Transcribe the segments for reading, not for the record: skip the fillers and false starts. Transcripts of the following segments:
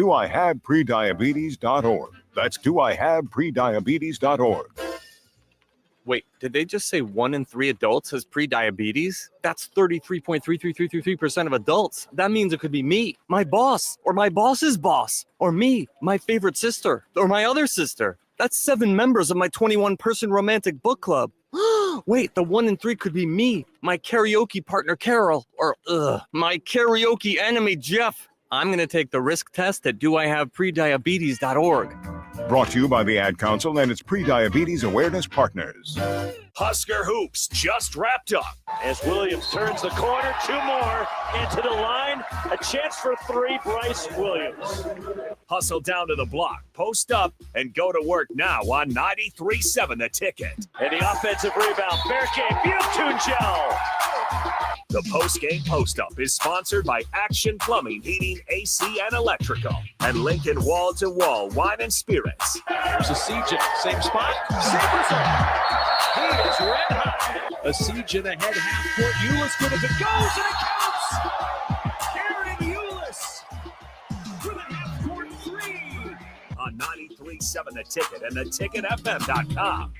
doihaveprediabetes.org. That's doihaveprediabetes.org. Wait, did they just say 1 in 3 adults has prediabetes? That's 33.33333% of adults. That means it could be me, my boss, or my boss's boss, or me, my favorite sister, or my other sister. That's 7 members of my 21-person romantic book club. Wait, the 1 in 3 could be me, my karaoke partner Carol, or my karaoke enemy Jeff. I'm going to take the risk test at doihaveprediabetes.org. Brought to you by the Ad Council and its pre-diabetes awareness partners. Husker Hoops just wrapped up. As Williams turns the corner, 2 more into the line. A chance for 3, Bryce Williams. Hustle down to the block, post up, and go to work now on 93.7 The Ticket. And the offensive rebound, fair game, Butunjel. The post-game post-up is sponsored by Action Plumbing, Heating, AC, and Electrical, and Lincoln Wall to Wall Wine and Spirits. Here's a CJ, same spot, same result. He is red hot. A siege in the head half court. Eulis good as it goes, and it counts. Aaron Eulis for the half court 3 on 93.7 The Ticket and theticketfm.com.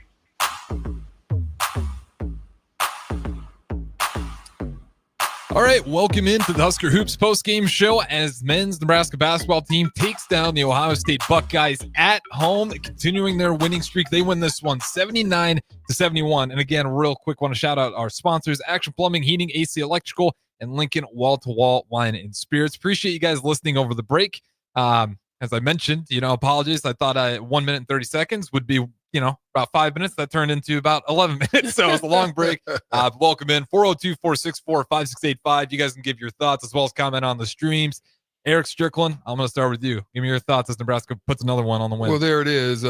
All right, welcome into the Husker Hoops postgame show as men's Nebraska basketball team takes down the Ohio State Buckeyes at home, continuing their winning streak. They win this one 79-71. And again, real quick, want to shout out our sponsors, Action Plumbing, Heating, AC, Electrical, and Lincoln Wall-to-Wall Wine and Spirits. Appreciate you guys listening over the break. As I mentioned, apologies. I thought 1 minute and 30 seconds would be about 5 minutes. That turned into about 11 minutes. So it was a long break. Welcome in 402-464-5685. You guys can give your thoughts as well as comment on the streams. Eric Strickland, I'm going to start with you. Give me your thoughts as Nebraska puts another one on the win. Well, there it is.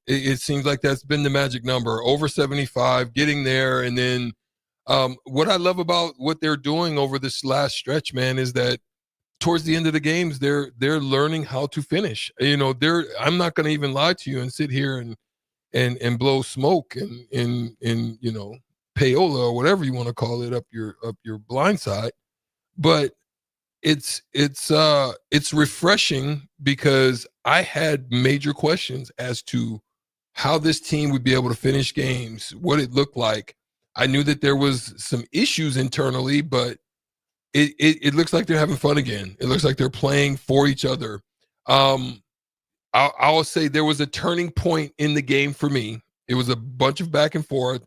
It seems like that's been the magic number, over 75, getting there. And then what I love about what they're doing over this last stretch, man, is that towards the end of the games, they're learning how to finish. I'm not going to even lie to you and sit here and blow smoke and payola or whatever you want to call it up your blind side. But it's refreshing because I had major questions as to how this team would be able to finish games, what it looked like. I knew that there was some issues internally, but it looks like they're having fun again. It looks like they're playing for each other. I'll say there was a turning point in the game for me. It was a bunch of back and forth.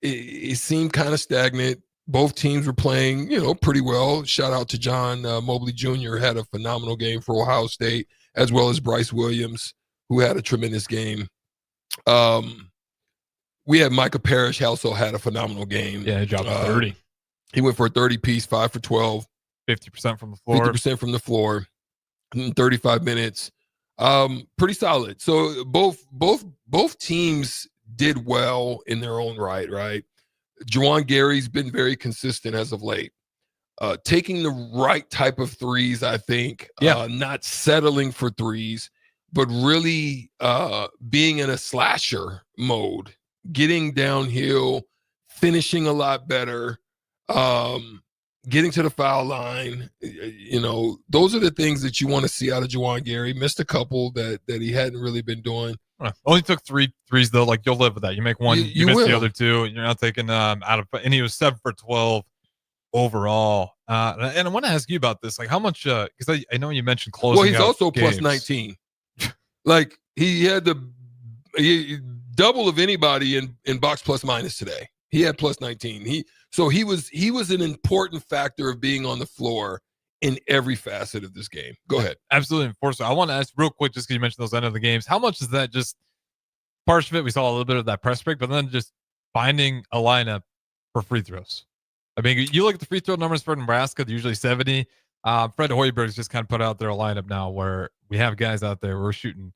It seemed kind of stagnant. Both teams were playing, pretty well. Shout out to John Mobley Jr., had a phenomenal game for Ohio State, as well as Bryce Williams, who had a tremendous game. We had Micah Parrish also had a phenomenal game. Yeah, he dropped 30. He went for a 30-piece, 5 for 12. 50% from the floor. 50% from the floor. 35 minutes. Pretty solid. So both teams did well in their own right? Juwan Gary's been very consistent as of late. Taking the right type of threes, I think. Not settling for threes, but really being in a slasher mode. Getting downhill, finishing a lot better. Getting to the foul line, those are the things that you want to see out of Juwan Gary. Missed a couple that he hadn't really been doing. Only took 3 threes though. Like, you'll live with that. You make one, you miss the other 2. You're not taking out of. And he was 7 for 12 overall. And I want to ask you about this. Like, how much? Because I know you mentioned closing. Well, he's also games. plus 19. Like, he had the double of anybody in box plus minus today. He had plus 19. So he was an important factor of being on the floor in every facet of this game. Go ahead. Absolutely. Of course. I want to ask real quick, just because you mentioned those end of the games, how much is that just part of it? We saw a little bit of that press break, but then just finding a lineup for free throws. I mean, you look at the free throw numbers for Nebraska, they're usually 70. Fred Hoiberg's just kind of put out there a lineup now where we have guys out there. We're shooting.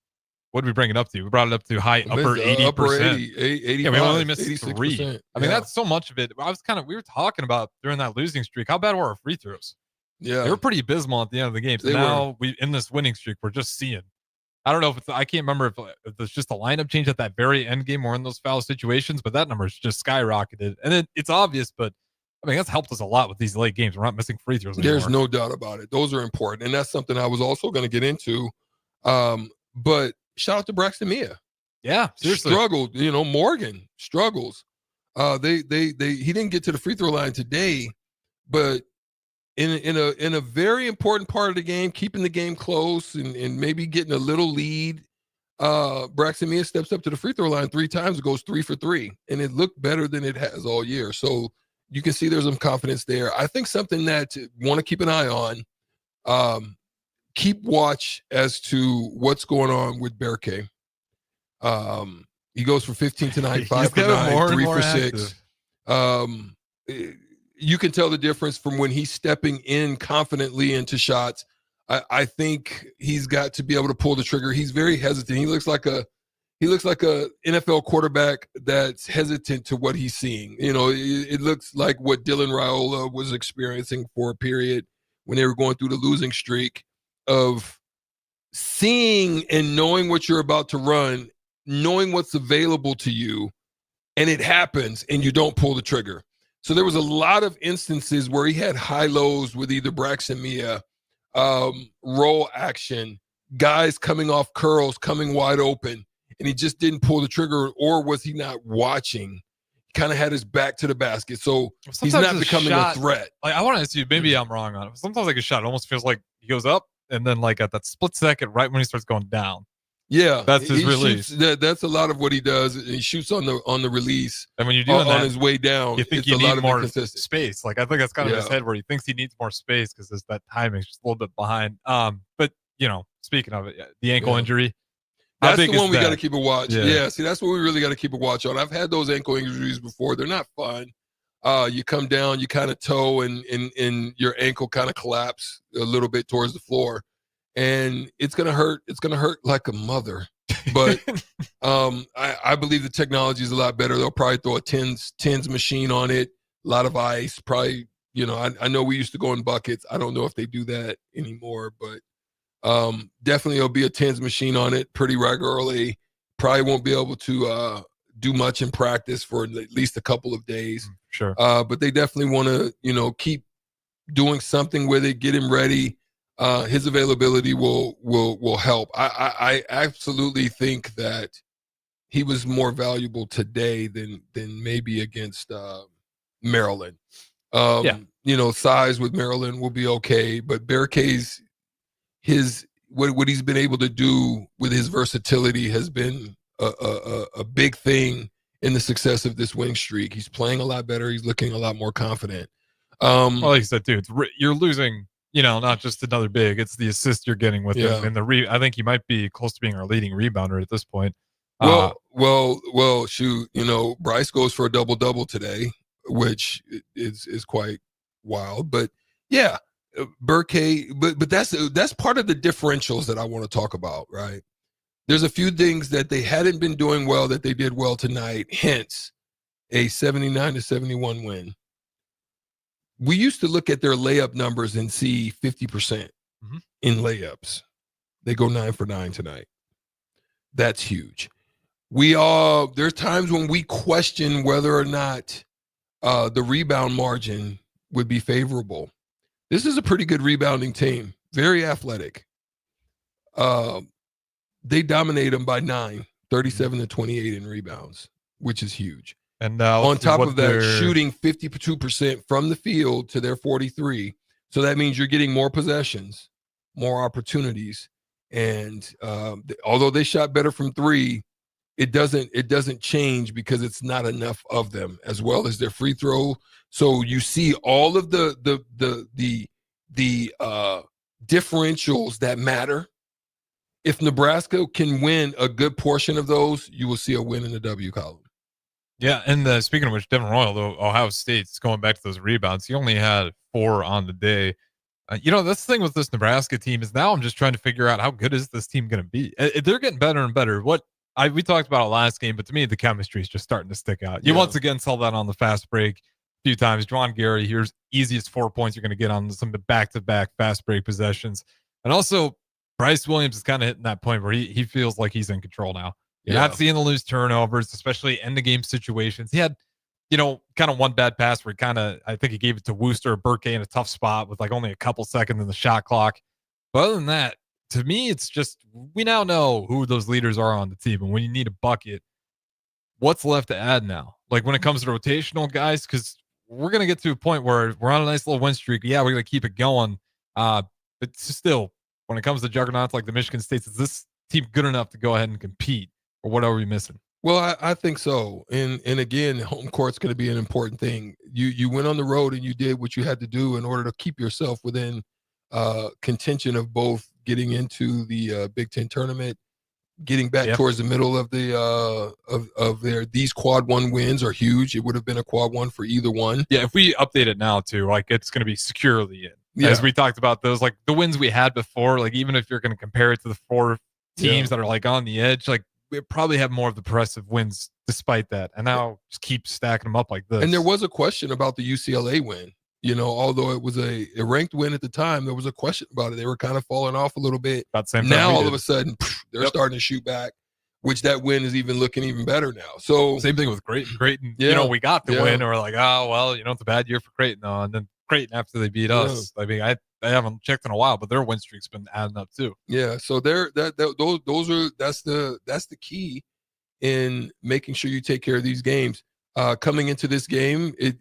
What did we bring it up to? We brought it up to upper 80%. Upper 80, yeah, we only missed 3. I mean, yeah. That's so much of it. We were talking about during that losing streak, how bad were our free throws? Yeah. They were pretty abysmal at the end of the game. So now in this winning streak, we're just seeing. I don't know if I can't remember if it's just a lineup change at that very end game or in those foul situations, but that number's just skyrocketed. And it's obvious, but I mean, that's helped us a lot with these late games. We're not missing free throws anymore. There's no doubt about it. Those are important. And that's something I was also going to get into. But shout out to Braxton Mia. Yeah, seriously. Struggled. Morgan struggles. He didn't get to the free throw line today, but in a very important part of the game, keeping the game close and maybe getting a little lead, Braxton Mia steps up to the free throw line 3 times, goes 3 for 3, and it looked better than it has all year. So you can see there's some confidence there. I think something that want to keep an eye on, keep watch as to what's going on with Berke. He goes for 15 tonight, 5 for 9, 3 for 6. You can tell the difference from when he's stepping in confidently into shots. I think he's got to be able to pull the trigger. He's very hesitant. He looks like a NFL quarterback that's hesitant to what he's seeing. It looks like what Dylan Raiola was experiencing for a period when they were going through the losing streak of seeing and knowing what you're about to run, knowing what's available to you, and it happens and you don't pull the trigger. So there was a lot of instances where he had high lows with either Braxton Mia, roll action, guys coming off curls, coming wide open, and he just didn't pull the trigger, or was he not watching? He kind of had his back to the basket, so he's not becoming a threat. Like, I want to ask you, maybe I'm wrong on it. Sometimes like a shot almost feels like he goes up, and then like at that split second, right when he starts going down. Yeah, that's his release. That's a lot of what he does. He shoots on the release. And when you're doing that on his way down, you think you need more space. Like I think that's kind of his head where he thinks he needs more space because that timing's just a little bit behind. But speaking of it, the ankle injury. That's the one we got to keep a watch. Yeah, see, that's what we really got to keep a watch on. I've had those ankle injuries before. They're not fun. You come down, you kind of toe, and your ankle kind of collapse a little bit towards the floor. And it's gonna hurt. It's gonna hurt like a mother. But I believe the technology is a lot better. They'll probably throw a tens machine on it. A lot of ice. Probably, I know we used to go in buckets. I don't know if they do that anymore, but definitely there'll be a tens machine on it pretty regularly. Probably won't be able to do much in practice for at least a couple of days. Sure. But they definitely want to, keep doing something with it, get him ready. His availability will help. I absolutely think that he was more valuable today than maybe against Maryland. Size with Maryland will be okay, but Berke's what he's been able to do with his versatility has been a big thing in the success of this winning streak. He's playing a lot better. He's looking a lot more confident. Well, like you said, too, you're losing. Not just another big, it's the assist you're getting with him. And I think he might be close to being our leading rebounder at this point. Well, shoot, Bryce goes for a double-double today, which is quite wild. But yeah, Berke, but that's part of the differentials that I want to talk about, right? There's a few things that they hadn't been doing well that they did well tonight, hence a 79-71 win. We used to look at their layup numbers and see 50% in layups. They go 9 for 9 tonight. That's huge. There's times when we question whether or not the rebound margin would be favorable. This is a pretty good rebounding team, very athletic. They dominate them by 9, 37-28 in rebounds, which is huge. And on top of that, shooting 52% from the field to their 43. So that means you're getting more possessions, more opportunities. And although they shot better from 3, it doesn't change because it's not enough of them, as well as their free throw. So you see all of the differentials that matter. If Nebraska can win a good portion of those, you will see a win in the W column. Yeah, and speaking of which, Devin Royal, though, Ohio State's going back to those rebounds. He only had 4 on the day. That's the thing with this Nebraska team is now I'm just trying to figure out how good is this team going to be. They're getting better and better. We talked about it last game, but to me, the chemistry is just starting to stick out. You once again saw that on the fast break a few times. Juwan Gary, here's easiest 4 points you're going to get on some back-to-back fast break possessions. And also, Bryce Williams is kind of hitting that point where he feels like he's in control now. You're not seeing the loose turnovers, especially end of game situations. He had kind of one bad pass where I think he gave it to Wooster or Burke in a tough spot with like only a couple seconds in the shot clock. But other than that, to me, it's just we now know who those leaders are on the team. And when you need a bucket, what's left to add now? Like when it comes to rotational guys, because we're going to get to a point where we're on a nice little win streak. Yeah, we're going to keep it going. But still, when it comes to juggernauts like the Michigan States, is this team good enough to go ahead and compete? Or what are we missing? Well, I think so. And again, home court's going to be an important thing. You went on the road and you did what you had to do in order to keep yourself within contention of both getting into the Big Ten tournament, getting back towards the middle of these quad one wins are huge. It would have been a quad one for either one. Yeah, if we update it now too, like it's going to be securely in. Yeah. As we talked about those, like the wins we had before, like even if you're going to compare it to the 4 teams that are like on the edge, like we probably have more of the impressive wins despite that. And now just keep stacking them up like this. And there was a question about the UCLA win. Although it was a ranked win at the time, there was a question about it. They were kind of falling off a little bit. Now, all of a sudden, they're starting to shoot back, which that win is looking even better now. So same thing with Creighton. We got the win, and we're like, oh, well, it's a bad year for Creighton. And then Creighton, after they beat us, I mean, I haven't checked in a while, but their win streak's been adding up too. Yeah, so that's the key in making sure you take care of these games. Coming into this game, it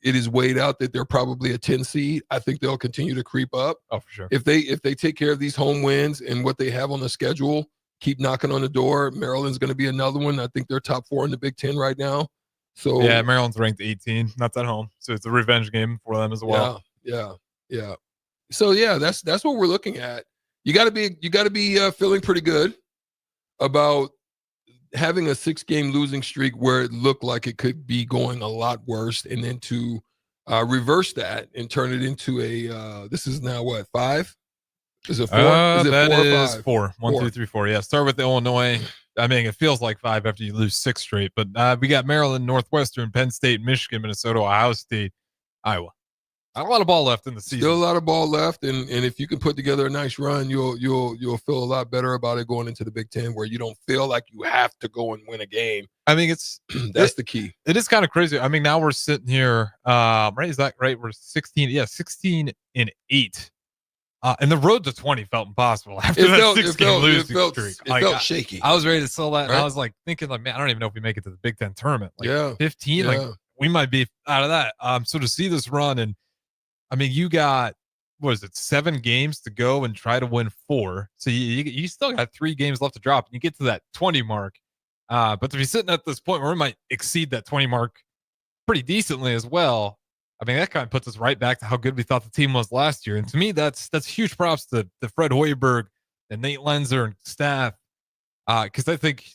is weighed out that they're probably a 10 seed. I think they'll continue to creep up. Oh, for sure. If they take care of these home wins and what they have on the schedule, keep knocking on the door. Maryland's going to be another one. I think they're top 4 in the Big Ten right now. So yeah, Maryland's ranked 18. That's at home, so it's a revenge game for them as well. Yeah. So yeah, that's what we're looking at. You got to be feeling pretty good about having a 6-game losing streak where it looked like it could be going a lot worse, and then to reverse that and turn it into a this is now what, 5? Is it 4? Is it that 4 or 5? 4. 1, 2, 3, 4. Yeah. Start with Illinois. I mean, it feels like 5 after you lose 6 straight, but we got Maryland, Northwestern, Penn State, Michigan, Minnesota, Ohio State, Iowa. Not a lot of ball left in the season. Still a lot of ball left, and if you can put together a nice run, you'll feel a lot better about it going into the Big Ten, where you don't feel like you have to go and win a game. I mean, that's the key. It is kind of crazy. I mean, now we're sitting here, right? Is that right? We're 16 and 8. And the road to 20 felt impossible after that 6-game losing streak. It felt shaky. I was ready to sell that, and I was like thinking, like, man, I don't even know if we make it to the Big Ten tournament. Like 15, like we might be out of that. So to see this run, and I mean, you got 7 games to go and try to win 4. So you still got 3 games left to drop, and you get to that 20 mark. But to be sitting at this point where we might exceed that 20 mark pretty decently as well, I mean, that kind of puts us right back to how good we thought the team was last year. And to me, that's huge props to Fred Hoiberg and Nate Lenzer and staff. Because I think,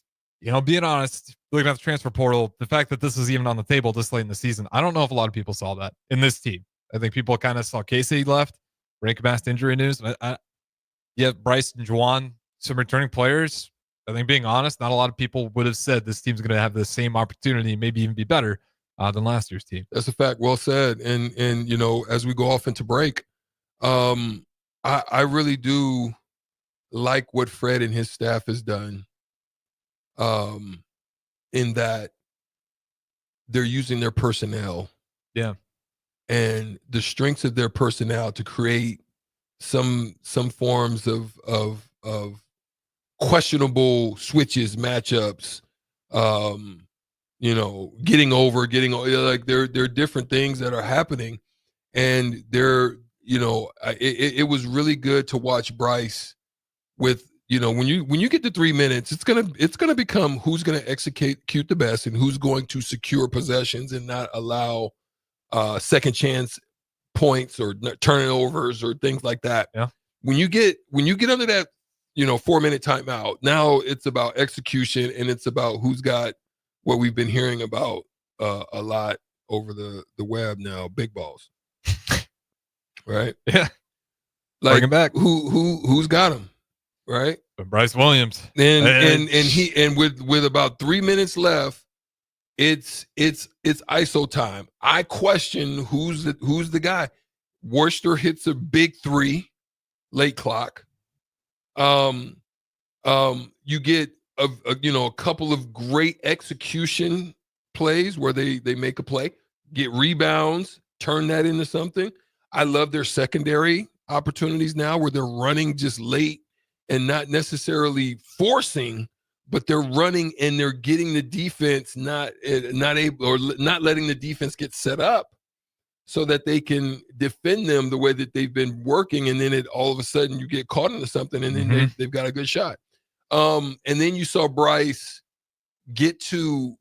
being honest, looking at the transfer portal, the fact that this is even on the table this late in the season, I don't know if a lot of people saw that in this team. I think people kind of saw Casey left, rank mass injury news. Bryce and Juwan, some returning players. I think, being honest, not a lot of people would have said this team's going to have the same opportunity, maybe even be better than last year's team. That's a fact. Well said. And as we go off into break, I really do like what Fred and his staff has done. In that they're using their personnel. Yeah. And the strengths of their personnel to create some forms of questionable switches, matchups, getting over, like there are different things that are happening, and it was really good to watch Bryce with, when you get to 3 minutes, it's gonna become who's gonna execute the best and who's going to secure possessions and not allow second chance points or turnovers or things like that. Yeah. When you get under that 4-minute timeout, now it's about execution, and it's about who's got what we've been hearing about a lot over the web now, big balls. Right? Yeah. Like, bring him back. Who's got him? Right? But Bryce Williams. And with about 3 minutes left, it's ISO time. I question who's the guy. Worcester hits a big 3 late clock. You get a couple of great execution plays where they make a play, get rebounds, turn that into something. I love their secondary opportunities now where they're running just late and not necessarily forcing, but they're running and they're getting the defense not able or not letting the defense get set up so that they can defend them the way that they've been working. And then all of a sudden you get caught into something and then they've got a good shot. And then you saw Bryce get to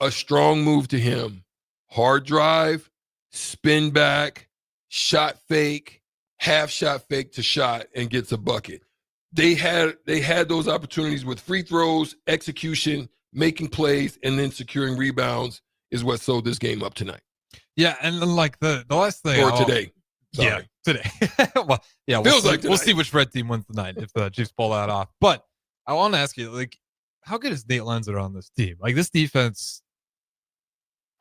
a strong move to him, hard drive, spin back, shot fake, half shot fake to shot, and gets a bucket. They had those opportunities with free throws, execution, making plays, and then securing rebounds is what sold this game up tonight. Yeah, and then like the last thing, or today. Sorry. Yeah, today. Well, yeah, we'll see which red team wins tonight if the Chiefs pull that off. But I want to ask you, like, how good is Nate Lenzer on this team? Like, this defense,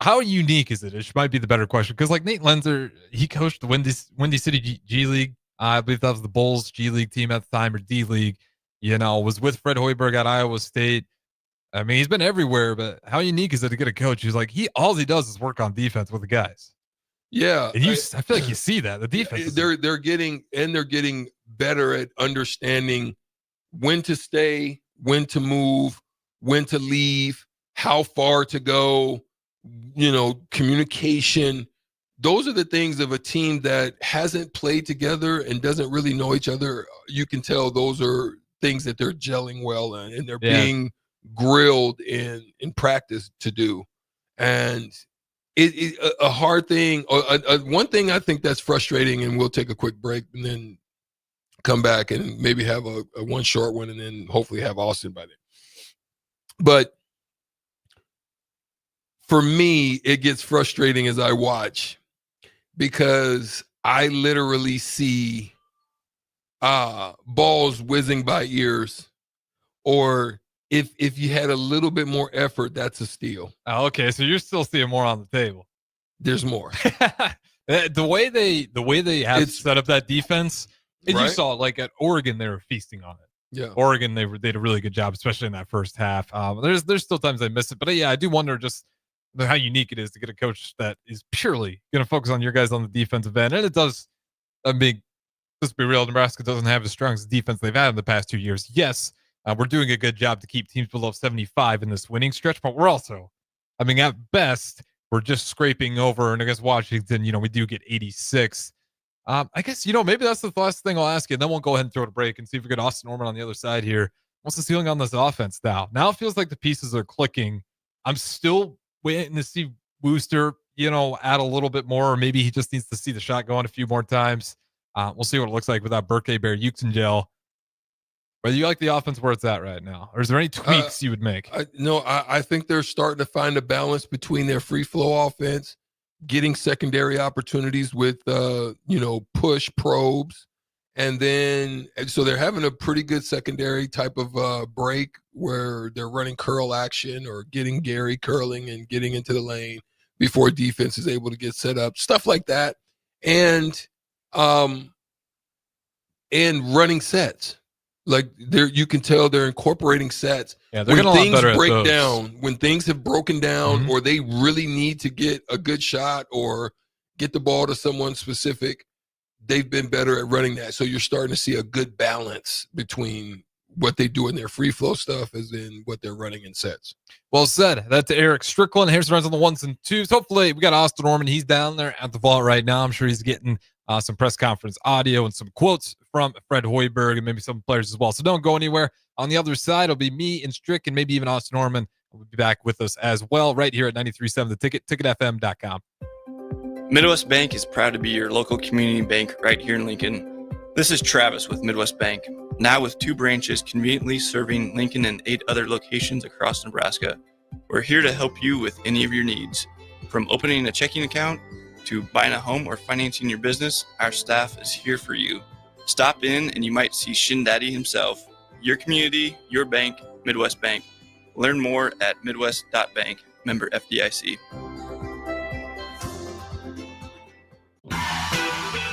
how unique is it? It might be the better question because, like, Nate Lenzer, he coached the Windy City G League. I believe that was the Bulls G League team at the time, or D League. You know, was with Fred Hoiberg at Iowa State. I mean, he's been everywhere, but how unique is it to get a coach who's like, all he does is work on defense with the guys? Yeah, and I feel like you see that the defense. They're getting better at understanding when to stay, when to move, when to leave, how far to go. You know, communication. Those are the things of a team that hasn't played together and doesn't really know each other. You can tell those are things that they're gelling well in, and they're being grilled in practice to do. And a hard thing, or one thing I think that's frustrating, and we'll take a quick break and then come back and maybe have a one short one and then hopefully have Austin by then. But for me, it gets frustrating as I watch because I literally see balls whizzing by ears, or if you had a little bit more effort, that's a steal. Oh, okay, so you're still seeing more on the table. There's more. the way they have set up that defense, and right? You saw like at Oregon, they were feasting on it. Yeah, Oregon, they did a really good job, especially in that first half. There's still times I miss it, but yeah, I do wonder just how unique it is to get a coach that is purely going to focus on your guys on the defensive end. And it does, let's be real, Nebraska doesn't have the strongest defense they've had in the past 2 years. Yes, we're doing a good job to keep teams below 75 in this winning stretch, but we're also, at best, we're just scraping over. And I guess Washington, we do get 86. I guess, maybe that's the last thing I'll ask you, and then we'll go ahead and throw it a break and see if we get Austin Norman on the other side here. What's the ceiling on this offense now? Now it feels like the pieces are clicking. I'm still waiting to see Wooster, add a little bit more, or maybe he just needs to see the shot going a few more times. We'll see what it looks like without Burke, Bear, Ukes, and Gel. Whether you like the offense where it's at right now, or is there any tweaks you would make? I think they're starting to find a balance between their free flow offense, getting secondary opportunities with, push probes. And then, so they're having a pretty good secondary type of break where they're running curl action or getting Gary curling and getting into the lane before defense is able to get set up, stuff like that. And running sets. Like you can tell they're incorporating sets. Yeah, they're getting a lot better at those. When things have broken down, or they really need to get a good shot or get the ball to someone specific, they've been better at running that. So you're starting to see a good balance between what they do in their free flow stuff as in what they're running in sets. Well said. That's Eric Strickland. Here's the runs on the ones and twos. Hopefully we got Austin Norman. He's down there at the vault right now. I'm sure he's getting some press conference audio and some quotes from Fred Hoiberg and maybe some players as well. So don't go anywhere. On the other side, it'll be me and Strick and maybe even Austin Norman will be back with us as well right here at 93.7 The Ticket, ticketfm.com. Midwest Bank is proud to be your local community bank right here in Lincoln. This is Travis with Midwest Bank, now with 2 branches conveniently serving Lincoln and 8 other locations across Nebraska. We're here to help you with any of your needs. From opening a checking account to buying a home or financing your business, our staff is here for you. Stop in and you might see Shin Daddy himself. Your community, your bank, Midwest Bank. Learn more at midwest.bank, member FDIC.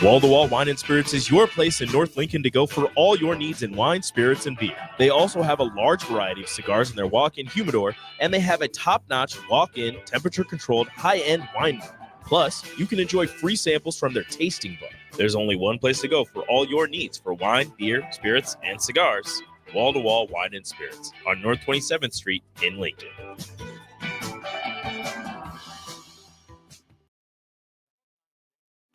Wall-to-Wall Wine and Spirits is your place in North Lincoln to go for all your needs in wine, spirits, and beer. They also have a large variety of cigars in their walk-in humidor, and they have a top-notch walk-in, temperature-controlled, high-end wine bar. Plus, you can enjoy free samples from their tasting bar. There's only one place to go for all your needs for wine, beer, spirits, and cigars. Wall-to-Wall Wine and Spirits on North 27th Street in Lincoln.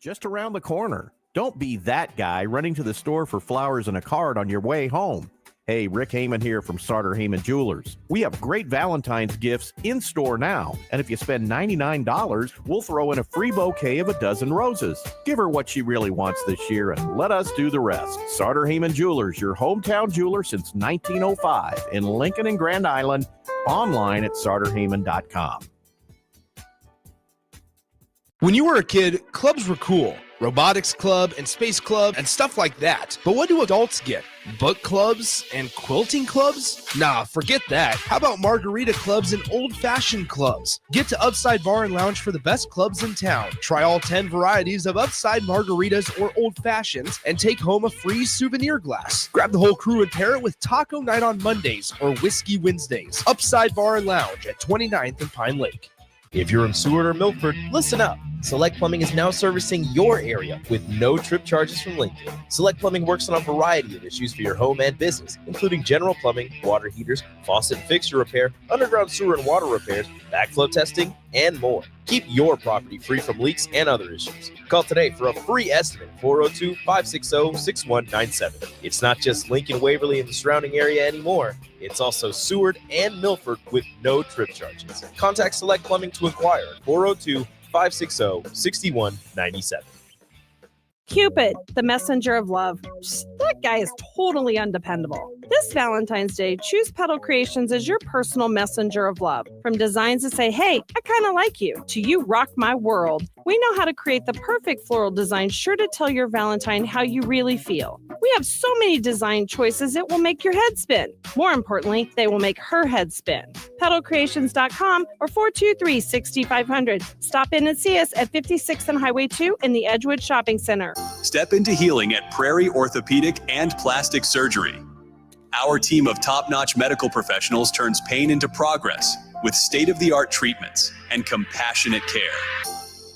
Just around the corner. Don't be that guy running to the store for flowers and a card on your way home. Hey, Rick Heyman here from Sartor Heyman Jewelers. We have great Valentine's gifts in store now. And if you spend $99, we'll throw in a free bouquet of a dozen roses. Give her what she really wants this year and let us do the rest. Sartor Heyman Jewelers, your hometown jeweler since 1905 in Lincoln and Grand Island. Online at sartorheyman.com. When you were a kid, clubs were cool. Robotics club and space club and stuff like that. But what do adults get? Book clubs and quilting clubs? Nah, forget that. How about margarita clubs and old-fashioned clubs? Get to Upside Bar and Lounge for the best clubs in town. Try all 10 varieties of Upside margaritas or old fashions and take home a free souvenir glass. Grab the whole crew and pair it with taco night on Mondays or whiskey Wednesdays. Upside Bar and Lounge at 29th and Pine Lake. If you're in Seward or Milford, listen up. Select Plumbing is now servicing your area with no trip charges from Lincoln. Select Plumbing works on a variety of issues for your home and business, including general plumbing, water heaters, faucet and fixture repair, underground sewer and water repairs, backflow testing, and more. Keep your property free from leaks and other issues. Call today for a free estimate, 402-560-6197. It's not just Lincoln, Waverly, and the surrounding area anymore. It's also Seward and Milford with no trip charges. Contact Select Plumbing to inquire at 402-560-6197. Cupid, the messenger of love. That guy is totally undependable. This Valentine's Day, choose Petal Creations as your personal messenger of love. From designs that say, hey, I kind of like you, to you rock my world. We know how to create the perfect floral design sure to tell your Valentine how you really feel. We have so many design choices it will make your head spin. More importantly, they will make her head spin. PetalCreations.com or 423-6500. Stop in and see us at 56th and Highway 2 in the Edgewood Shopping Center. Step into healing at Prairie Orthopedic and Plastic Surgery. Our team of top-notch medical professionals turns pain into progress with state-of-the-art treatments and compassionate care.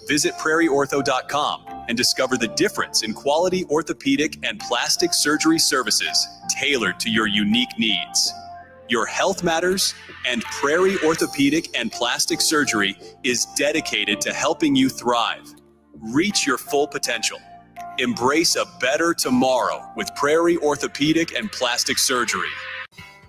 Visit prairieortho.com and discover the difference in quality orthopedic and plastic surgery services tailored to your unique needs. Your health matters, and Prairie Orthopedic and Plastic Surgery is dedicated to helping you thrive. Reach your full potential. Embrace a better tomorrow with Prairie Orthopedic and Plastic Surgery.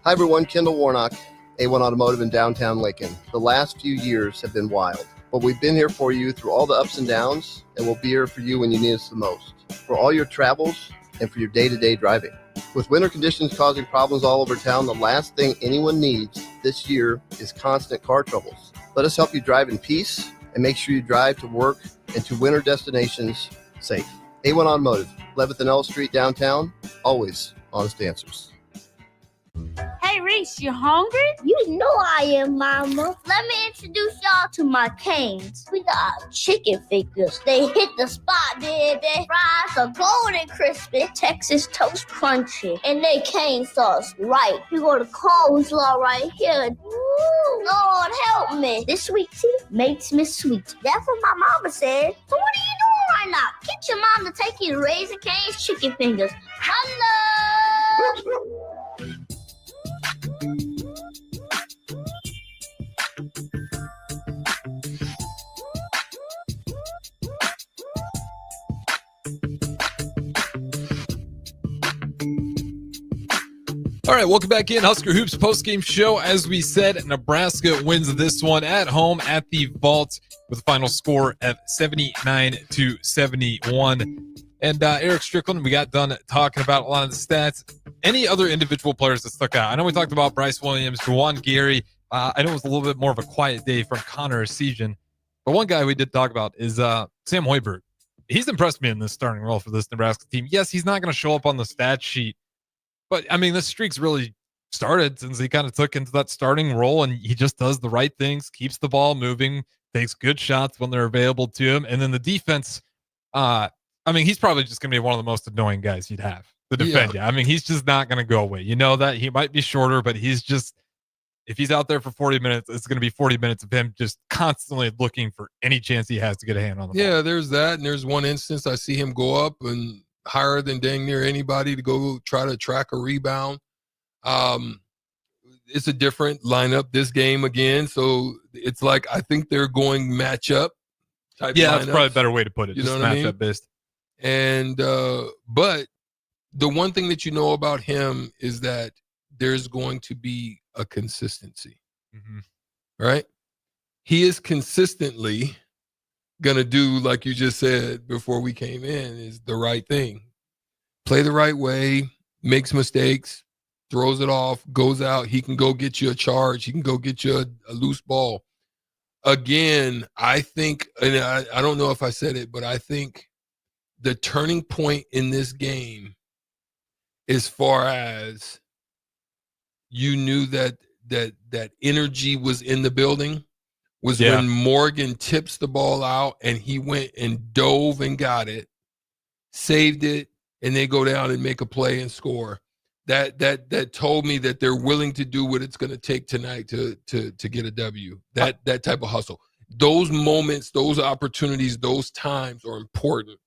Hi everyone, Kendall Warnock, A1 Automotive in downtown Lincoln. The last few years have been wild, but we've been here for you through all the ups and downs, and we'll be here for you when you need us the most, for all your travels and for your day-to-day driving. With winter conditions causing problems all over town, the last thing anyone needs this year is constant car troubles. Let us help you drive in peace and make sure you drive to work and to winter destinations safe. A1 Automotive, 11th and L Street downtown, always honest answers. Hey, Reese, you hungry? You know I am, Mama. Let me introduce y'all to my canes. We got chicken fingers. They hit the spot, did they? Fries are golden crispy, Texas toast crunchy, and they cane sauce right. You go to coleslaw right here. Ooh, Lord help me. This sweet tea makes me sweet. That's what my mama said. So what are you doing right now? Get your mom to take you to Raising Cane's chicken fingers. Hello! All right, welcome back in. Husker Hoops postgame show. As we said, Nebraska wins this one at home at the Vault with a final score of 79-71. And Eric Strickland, we got done talking about a lot of the stats. Any other individual players that stuck out? I know we talked about Bryce Williams, Juwan Gary. I know it was a little bit more of a quiet day from Connor Esiason. But one guy we did talk about is Sam Hoiberg. He's impressed me in this starting role for this Nebraska team. Yes, he's not going to show up on the stat sheet. But, I mean, this streak's really started since he kind of took into that starting role, and he just does the right things, keeps the ball moving, takes good shots when they're available to him. And then the defense, I mean, he's probably just going to be one of the most annoying guys you'd have to defend you. I mean, he's just not going to go away. You know that. He might be shorter, but he's just, if he's out there for 40 minutes, it's going to be 40 minutes of him just constantly looking for any chance he has to get a hand on the ball. Yeah, there's that. And there's one instance I see him go up and higher than dang near anybody to go try to track a rebound. It's a different lineup this game again. So it's like, I think they're going matchup type. Yeah, lineups. that's probably a better way to put it. You just know what I matchup mean? based. And, but the one thing that you know about him is that there's going to be a consistency, right? He is consistently going to do, like you just said before we came in, is the right thing. Play the right way, makes mistakes, throws it off, goes out. He can go get you a charge. He can go get you a loose ball. Again, I think, and I don't know if I said it, but I think the turning point in this game, as far as you knew that energy was in the building, was when Morgan tips the ball out and he went and dove and got it, saved it, and they go down and make a play and score. That told me that they're willing to do what it's going to take tonight to get a W. That type of hustle. Those moments, those opportunities, those times are important.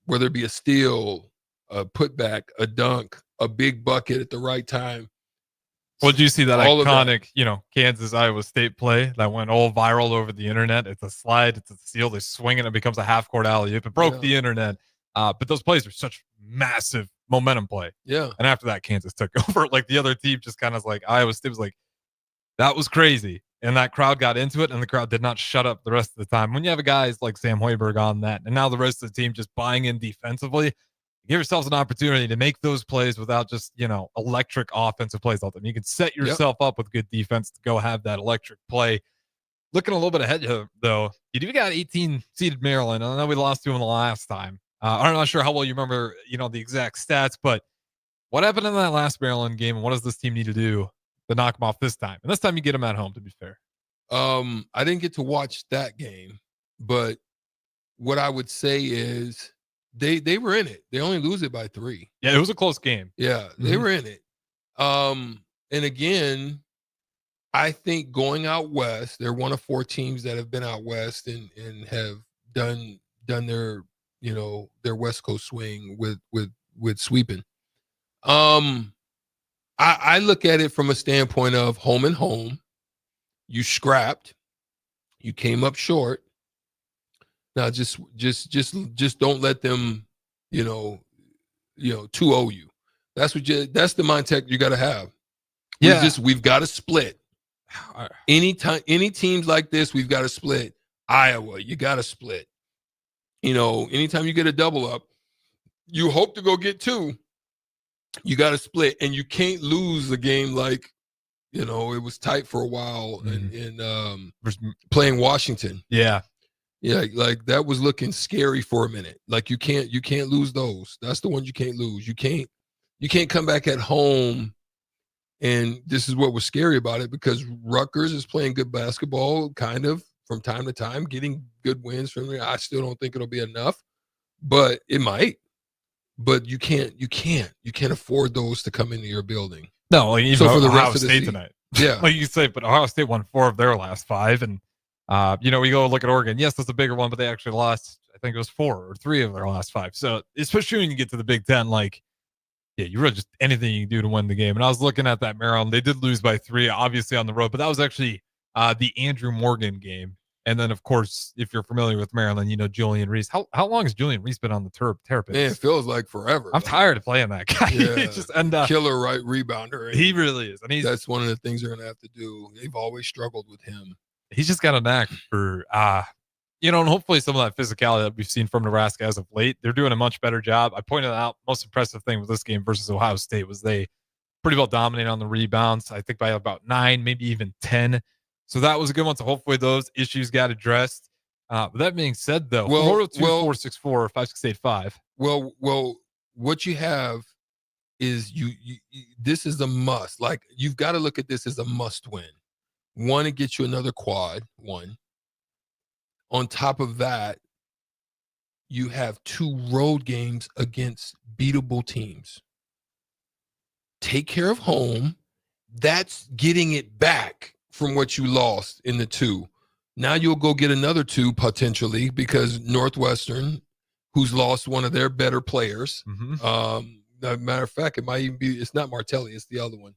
Whether it be a steal, a putback, a dunk, a big bucket at the right time. Well, did you see that All of iconic, Kansas Iowa State play that went all viral over the internet? It's a slide, it's a steal, they swing it, it becomes a half court alley oop. It broke the internet. But those plays are such massive momentum play. Yeah. And after that, Kansas took over. Like the other team just kind of like Iowa State was like, that was crazy. And that crowd got into it, and the crowd did not shut up the rest of the time. When you have guys like Sam Hoiberg on that, and now the rest of the team just buying in defensively, give yourselves an opportunity to make those plays without just, electric offensive plays all the time. You can set yourself up with good defense to go have that electric play. Looking a little bit ahead, though, you do got 18-seeded Maryland. I know we lost to them the last time. I'm not sure how well you remember, the exact stats, but what happened in that last Maryland game, and what does this team need to do to knock them off this time? And this time you get them at home, to be fair. I didn't get to watch that game, but what I would say is they were in it. They only lose it by 3. Yeah, it was a close game. Yeah, they were in it. And again, I think going out west, they're one of 4 teams that have been out west and have done their their West Coast swing with sweeping. I look at it from a standpoint of home and home. You scrapped, you came up short. Now just don't let them, 2-0 you. That's the mindset you got to have. We've got to split. Any teams like this, we've got to split. Iowa, you got to split. Anytime you get a double up, you hope to go get 2. You got to split, and you can't lose a game like, it was tight for a while in playing Washington. Yeah, like that was looking scary for a minute. Like you can't lose those. That's the one you can't lose. You can't come back at home, and this is what was scary about it, because Rutgers is playing good basketball, kind of from time to time, getting good wins from there. I still don't think it'll be enough, but it might. But you can't afford those to come into your building. No, like even for the Ohio rest of the State season. tonight. Yeah, like you say, but Ohio State won 4 of their last 5, and we go look at Oregon. Yes, that's a bigger one, but they actually lost. I think it was 4 or 3 of their last 5. So especially when you get to the Big Ten, you really just anything you can do to win the game. And I was looking at that Maryland. They did lose by 3, obviously on the road, but that was actually the Andrew Morgan game. And then, of course, if you're familiar with Maryland, Julian Reese. How long has Julian Reese been on the Terrapins? Man, it feels like forever. I'm tired of playing that guy. Yeah, killer right rebounder. He really is. And that's one of the things they're going to have to do. They've always struggled with him. He's just got a knack for, and hopefully some of that physicality that we've seen from Nebraska as of late. They're doing a much better job. I pointed out most impressive thing with this game versus Ohio State was they pretty well dominated on the rebounds. I think by about 9, maybe even 10. So that was a good one. So hopefully those issues got addressed. But that being said, though, 402-464-5685. Well, what you have is you this is a must. Like, you've got to look at this as a must win. One, it gets you another quad. 1. On top of that, you have 2 road games against beatable teams. Take care of home. That's getting it back from what you lost in the 2. Now you'll go get another 2 potentially because Northwestern, who's lost one of their better players. Matter of fact, it might even be, it's not Martelli, it's the other one.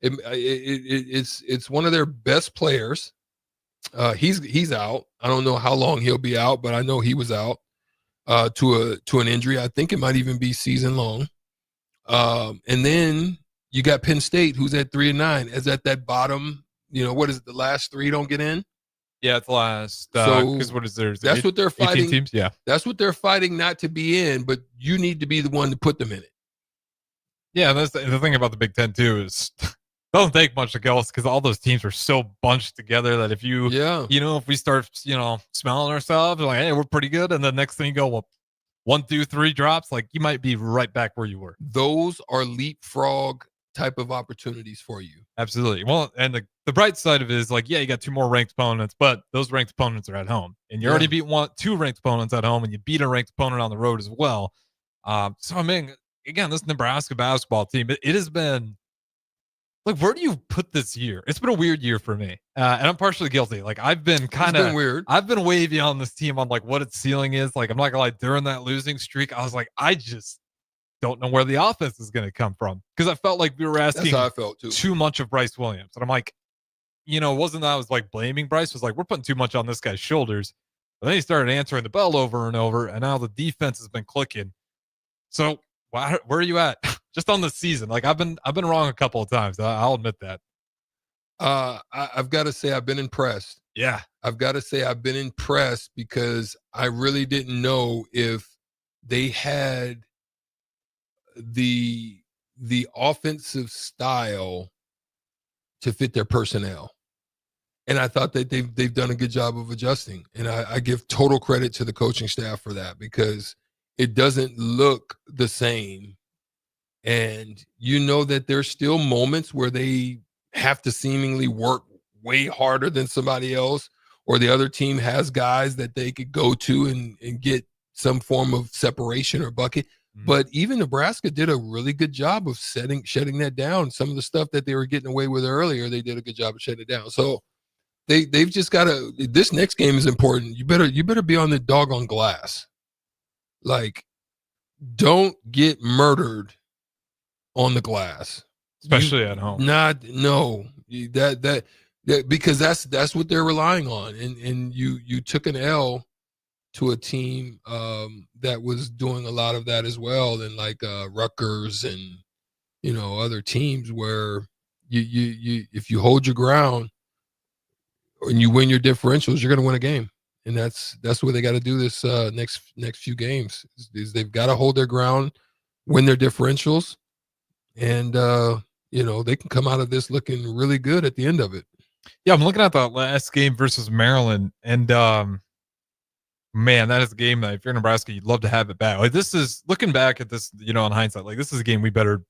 It's one of their best players. He's out. I don't know how long he'll be out, but I know he was out to an injury. I think it might even be season long. And then you got Penn State, who's at 3-9, is at that bottom. What is it? The last 3 don't get in. Yeah, it's last. So what is there? That's what they're fighting. Teams? Yeah, that's what they're fighting not to be in, but you need to be the one to put them in it. Yeah, that's the thing about the Big Ten too is it doesn't take much to kill us because all those teams are so bunched together that if if we start smelling ourselves like, hey, we're pretty good, and the next thing you go, well, 1, 2, 3 drops, like you might be right back where you were. Those are leapfrog type of opportunities for you. Absolutely. Well, and the bright side of it is like, yeah, you got 2 more ranked opponents, but those ranked opponents are at home, and you already beat 2 ranked opponents at home, and you beat a ranked opponent on the road as well. So I mean, again, this Nebraska basketball team, it has been like, where do you put this year? It's been a weird year for me, and I'm partially guilty. Like I've been kind of weird. I've been wavy on this team on like what its ceiling is. Like I'm not gonna lie, during that losing streak, I was like, I just don't know where the offense is going to come from because I felt like we were asking too much of Bryce Williams, and I'm like, wasn't that I was like blaming Bryce? Was like, we're putting too much on this guy's shoulders. But then he started answering the bell over and over, and now the defense has been clicking. So where are you at? Just on the season? Like I've been wrong a couple of times. I'll admit that. I've got to say I've been impressed. Yeah, I've got to say I've been impressed because I really didn't know if they had the offensive style to fit their personnel, and I thought that they've done a good job of adjusting, and I give total credit to the coaching staff for that because it doesn't look the same, and that there's still moments where they have to seemingly work way harder than somebody else, or the other team has guys that they could go to and get some form of separation or bucket. But even Nebraska did a really good job of shutting that down. Some of the stuff that they were getting away with earlier, they did a good job of shutting it down. So they've just got to. This next game is important. You better be on the doggone glass. Like, don't get murdered on the glass, especially at home. That because that's what they're relying on. And you took an L to a team that was doing a lot of that as well, and like Rutgers and other teams where you if you hold your ground and you win your differentials, you're going to win a game, and that's what they got to do this next few games. Is they've got to hold their ground, win their differentials, and they can come out of this looking really good at the end of it. Yeah, I'm looking at the last game versus Maryland, and man, that is a game that if you're Nebraska, you'd love to have it back. Like this is looking back at this, in hindsight, like this is a game we better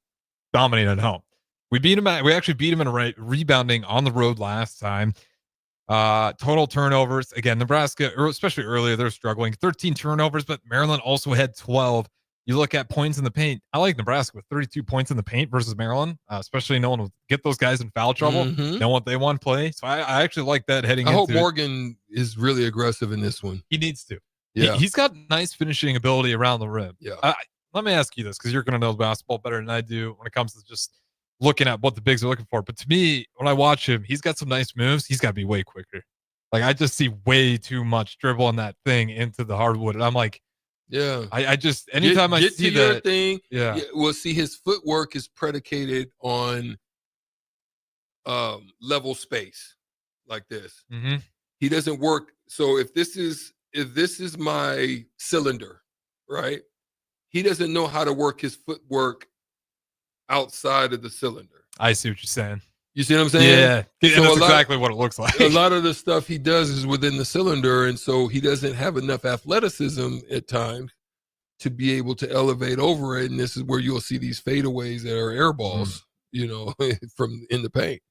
dominate at home. We actually beat them in rebounding on the road last time. Total turnovers again, Nebraska, especially earlier, they're struggling. 13 turnovers, but Maryland also had 12. You look at points in the paint. I like Nebraska with 32 points in the paint versus Maryland, especially knowing to get those guys in foul trouble, know what they want to play. So I actually like that heading into it. I hope Morgan is really aggressive in this one. He needs to. Yeah. He's got nice finishing ability around the rim. Yeah. Let me ask you this, because you're going to know basketball better than I do when it comes to just looking at what the bigs are looking for. But to me, when I watch him, he's got some nice moves. He's got to be way quicker. Like I just see way too much dribbling that thing into the hardwood. And I'm like, yeah, I just anytime I see that thing, yeah. Well, see, his footwork is predicated on level space like this. Mm-hmm. He doesn't work. So if this is my cylinder, right? He doesn't know how to work his footwork outside of the cylinder. I see what you're saying. You see what I'm saying? Yeah, so that's exactly what it looks like. A lot of the stuff he does is within the cylinder, and so he doesn't have enough athleticism at times to be able to elevate over it. And this is where you'll see these fadeaways that are air balls, from in the paint.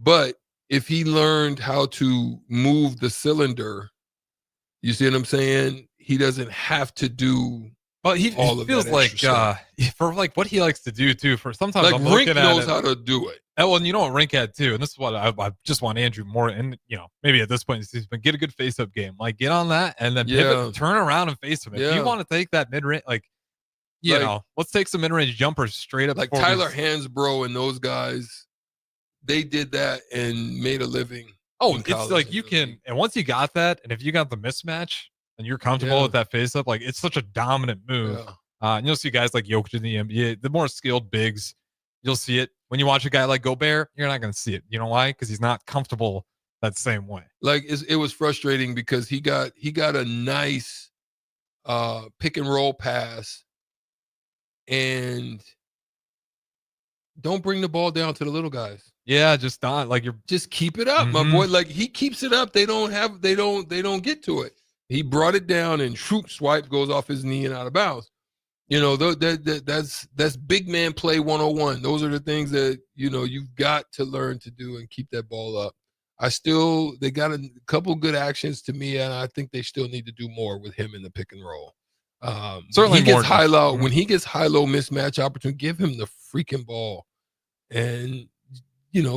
But if he learned how to move the cylinder, you see what I'm saying? he doesn't have to do. Well, he all feels of like for like what he likes to do too. For sometimes like I'm Rink looking knows at how to do it. And well, you know what Rink had too, and this is what I just want Andrew more, and maybe at this point in the season, but get a good face-up game, like get on that, and then pivot, turn around and face him. If you want to take that mid-range, let's take some mid-range jumpers straight up. Like Tyler Hansbrough and those guys, they did that and made a living. Oh, it's like you can, and once you got that, and if you got the mismatch and you're comfortable with that face-up, like it's such a dominant move. And you'll see guys like Jokic in the NBA, the more skilled bigs, you'll see it. When you watch a guy like Gobert, you're not going to see it. You know why? Because he's not comfortable that same way. Like it was frustrating because he got a nice pick and roll pass, and don't bring the ball down to the little guys. Yeah, just not like you're just keep it up, my boy. Like he keeps it up. They don't get to it. He brought it down and swipe goes off his knee and out of bounds. That's big man play 101. Those are the things that, you've got to learn to do and keep that ball up. They got a couple good actions to me, and I think they still need to do more with him in the pick and roll. Certainly he gets high-low. When he gets high-low mismatch opportunity, give him the freaking ball. And,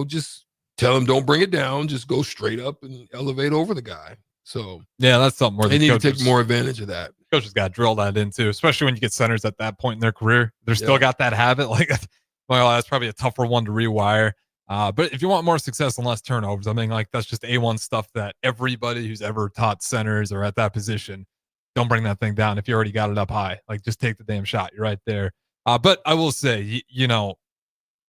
just tell him don't bring it down. Just go straight up and elevate over the guy. So yeah, that's something more. They need to take more advantage of that. Coaches got to drill that into, especially when you get centers at that point in their career. They're still got that habit. Like, well, that's probably a tougher one to rewire. But if you want more success and less turnovers, I mean, like that's just A1 stuff that everybody who's ever taught centers or at that position, don't bring that thing down if you already got it up high. Like, just take the damn shot. You're right there. But I will say,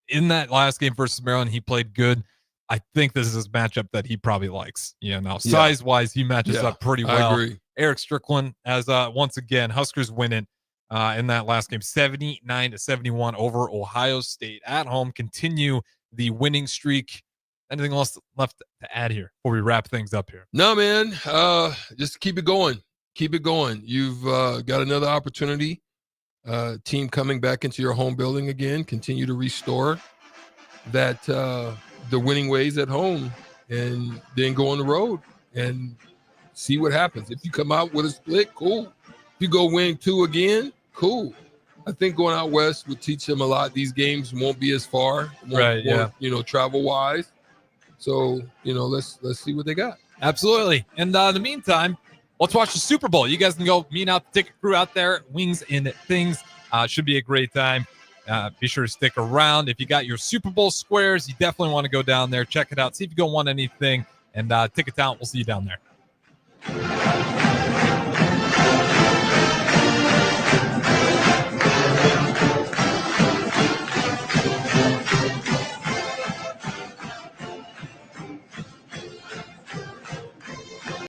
in that last game versus Maryland, he played good. I think this is a matchup that he probably likes. Now size-wise, he matches up pretty well. I agree. Eric Strickland, as once again, Huskers winning in that last game, 79-71 over Ohio State at home. Continue the winning streak. Anything else left to add here before we wrap things up here? No, man. Just keep it going. Keep it going. You've got another opportunity. Team coming back into your home building again. Continue to restore that the winning ways at home, and then go on the road and see what happens. If you come out with a split, cool. If you go win 2 again, cool. I think going out west would teach them a lot. These games won't be as far, travel wise. So, let's see what they got. Absolutely. And in the meantime, let's watch the Super Bowl. You guys can go meet out the ticket crew out there, Wings and Things. Should be a great time. Be sure to stick around. If you got your Super Bowl squares, you definitely want to go down there, check it out, see if you go want anything, and tickets out. We'll see you down there.